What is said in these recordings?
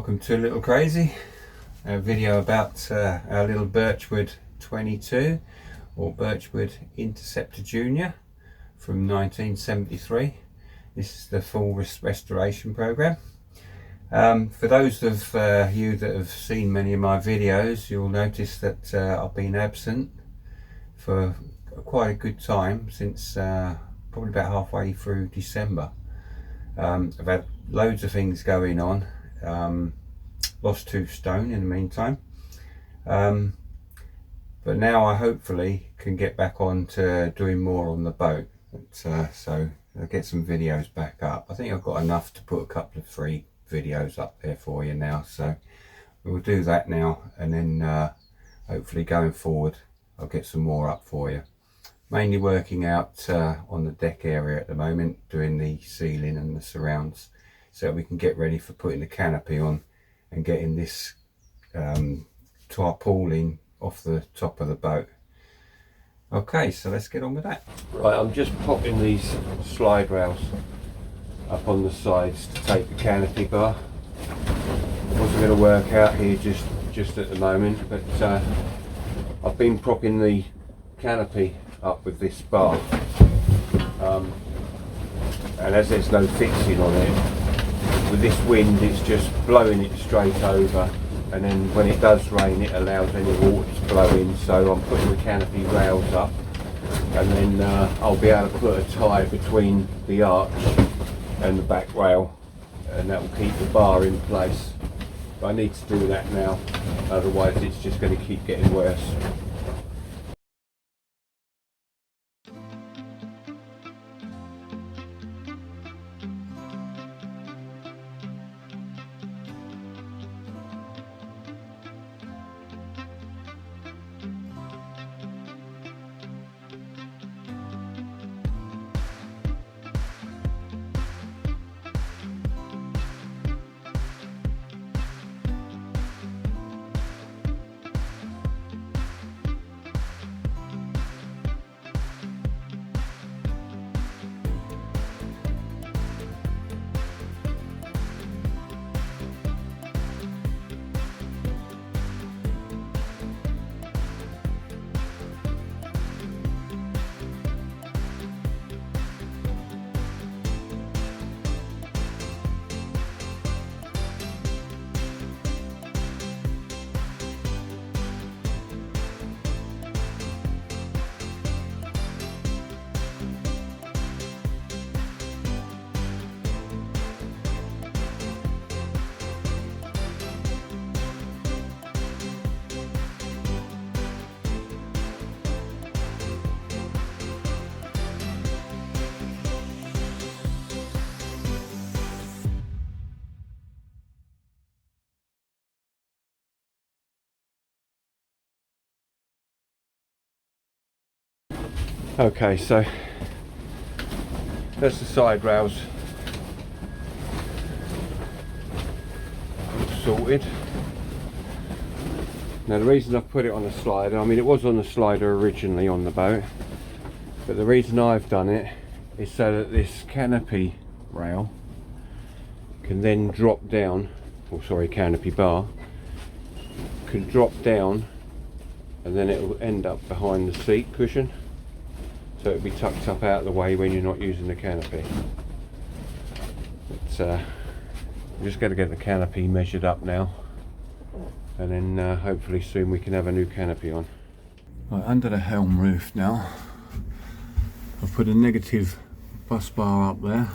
Welcome to Little Crazy, a video about our little Birchwood 22 or Birchwood Interceptor Junior from 1973. This is the full restoration program. For those of you that have seen many of my videos, you'll notice that I've been absent for quite a good time since probably about halfway through December. I've had loads of things going on. Lost 2 stone in the meantime, but now I hopefully can get back on to doing more on the boat. So I'll get some videos back up. I think I've got enough to put a couple of 3 videos up there for you now, so we'll do that now, and then hopefully going forward I'll get some more up for you. Mainly working out on the deck area at the moment, doing the ceiling and the surrounds, so we can get ready for putting the canopy on and getting this tarpaulin off the top of the boat. Okay, so let's get on with that. Right, I'm just popping these slide rails up on the sides to take the canopy bar. Wasn't going to work out here just at the moment, but I've been propping the canopy up with this bar, and as there's no fixing on it, with this wind it's just blowing it straight over, and then when it does rain it allows any water to flow in. So I'm putting the canopy rails up, and then I'll be able to put a tie between the arch and the back rail, and that will keep the bar in place. But I need to do that now, otherwise it's just going to keep getting worse. Okay, so that's the side rails sorted. Now the reason I've put it on a slider, I mean it was on the slider originally on the boat, but the reason I've done it is so that this canopy rail can then drop down, or sorry, canopy bar can drop down, and then it will end up behind the seat cushion. So it'll be tucked up out of the way when you're not using the canopy. But I'm just going to get the canopy measured up now, and then hopefully soon we can have a new canopy on. Right, under the helm roof now, I've put a negative bus bar up there,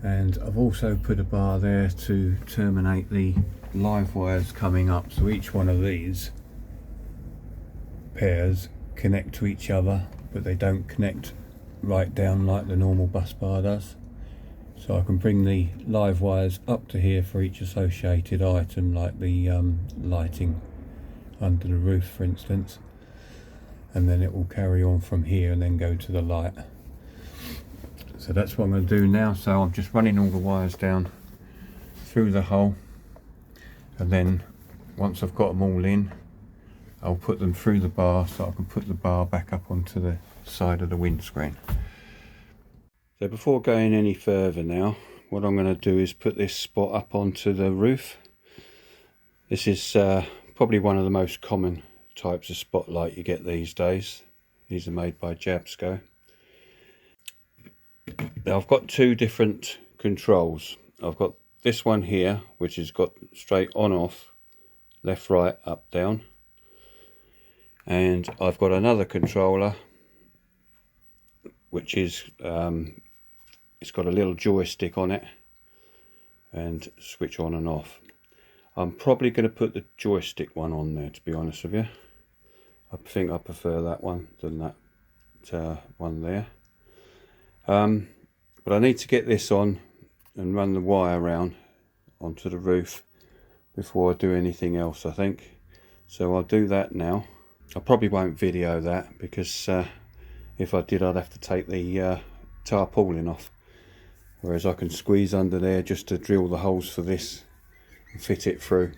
and I've also put a bar there to terminate the live wires coming up. So each one of these pairs connect to each other, but they don't connect right down like the normal bus bar does. So I can bring the live wires up to here for each associated item, like the lighting under the roof for instance, and then it will carry on from here and then go to the light. So that's what I'm going to do now. So I'm just running all the wires down through the hole, and then once I've got them all in, I'll put them through the bar so I can put the bar back up onto the side of the windscreen. So before going any further now, what I'm going to do is put this spot up onto the roof. This is probably one of the most common types of spotlight you get these days. These are made by Jabsco. Now I've got two different controls. I've got this one here, which has got straight on off, left, right, up, down. And I've got another controller which is it's got a little joystick on it and switch on and off. I'm probably going to put the joystick one on there, to be honest with you. I think I prefer that one than that one there. But I need to get this on and run the wire around onto the roof before I do anything else, I think. So I'll do that now. I probably won't video that because if I did, I'd have to take the tarpaulin off. Whereas I can squeeze under there just to drill the holes for this and fit it through.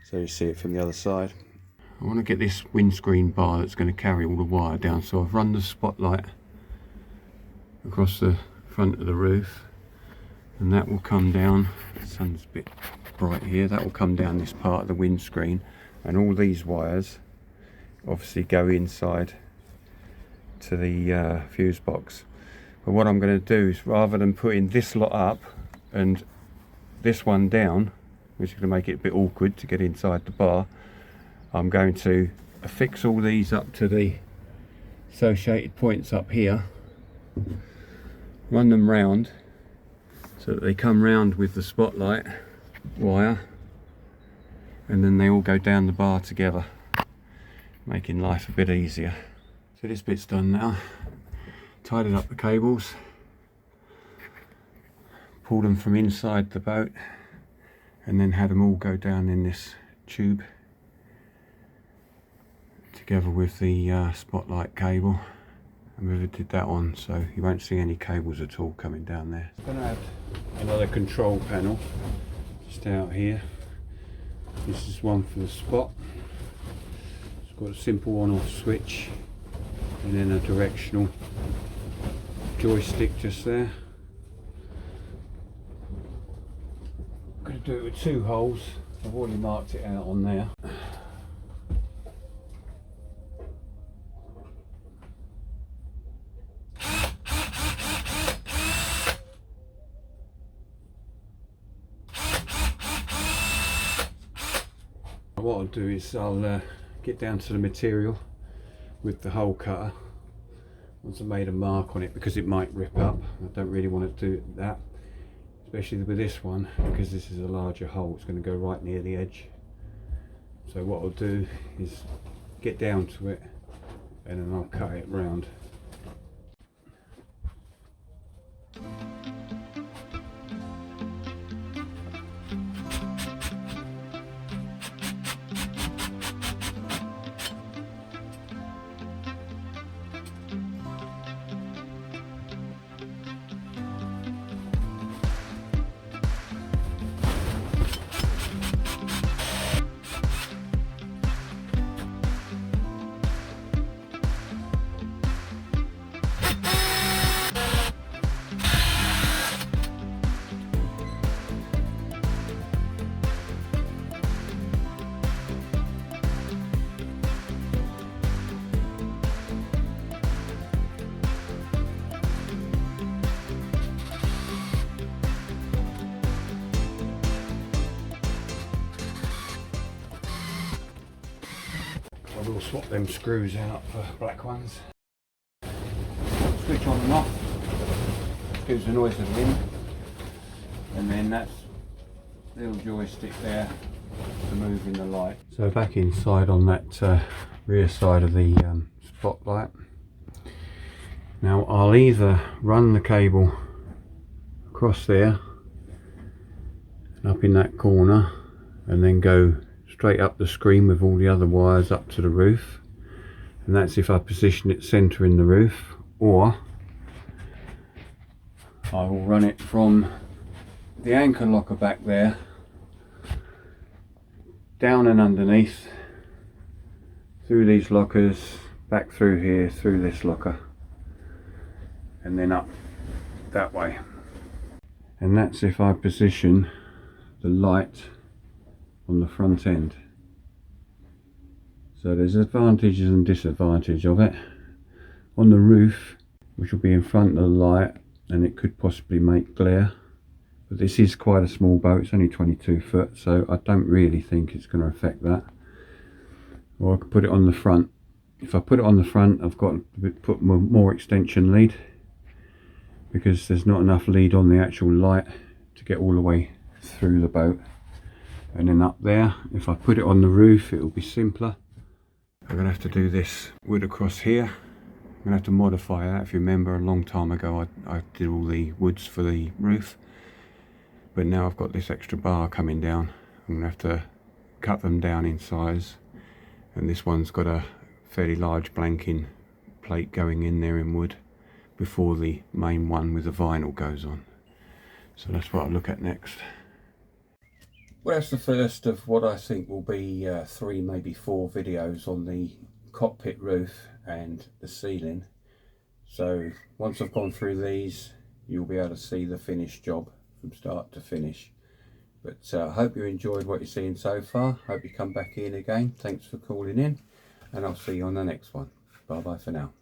So you see it from the other side. I want to get this windscreen bar that's going to carry all the wire down. So I've run the spotlight across the front of the roof. And that will come down, the sun's a bit bright here, that will come down this part of the windscreen, and all these wires obviously go inside to the fuse box. But what I'm going to do is, rather than putting this lot up and this one down, which is going to make it a bit awkward to get inside the bar, I'm going to affix all these up to the associated points up here, run them round so that they come round with the spotlight wire, and then they all go down the bar together, making life a bit easier. So this bit's done now. Tidied up the cables, pulled them from inside the boat, and then had them all go down in this tube together with the spotlight cable. I riveted that on so you won't see any cables at all coming down there. I'm going to have another control panel just out here. This is one for the spot. It's got a simple on-off switch and then a directional joystick just there. I'm going to do it with two holes. I've already marked it out on there. What I'll do is I'll get down to the material with the hole cutter once I've made a mark on it, because it might rip up. I don't really want to do that, especially with this one, because this is a larger hole. It's going to go right near the edge. So what I'll do is get down to it and then I'll cut it round. I will swap them screws out for black ones. Switch on and off, gives the noise of the wind, and then that's the little joystick there for moving the light. So back inside on that rear side of the spotlight. Now I'll either run the cable across there and up in that corner and then go straight up the screen with all the other wires up to the roof, and that's if I position it centre in the roof, or I will run it from the anchor locker back there down and underneath, through these lockers, back through here, through this locker, and then up that way. and that's if I position the light on the front end. So there's advantages and disadvantages of it. On the roof, which will be in front of the light, and it could possibly make glare, but this is quite a small boat, it's only 22 foot, so I don't really think it's going to affect that. Or I could put it on the front. If I put it on the front, I've got to put more extension lead, because there's not enough lead on the actual light to get all the way through the boat. And then up there, if I put it on the roof, it will be simpler. I'm going to have to do this wood across here. I'm going to have to modify that. If you remember, a long time ago I did all the woods for the roof, but now I've got this extra bar coming down. I'm going to have to cut them down in size, and this one's got a fairly large blanking plate going in there in wood before the main one with the vinyl goes on. So that's what I'll look at next. Well, that's the first of what I think will be 3, maybe 4 videos on the cockpit roof and the ceiling. So once I've gone through these, you'll be able to see the finished job from start to finish. But I hope you enjoyed what you're seeing so far. Hope you come back in again. Thanks for calling in, and I'll see you on the next one. Bye bye for now.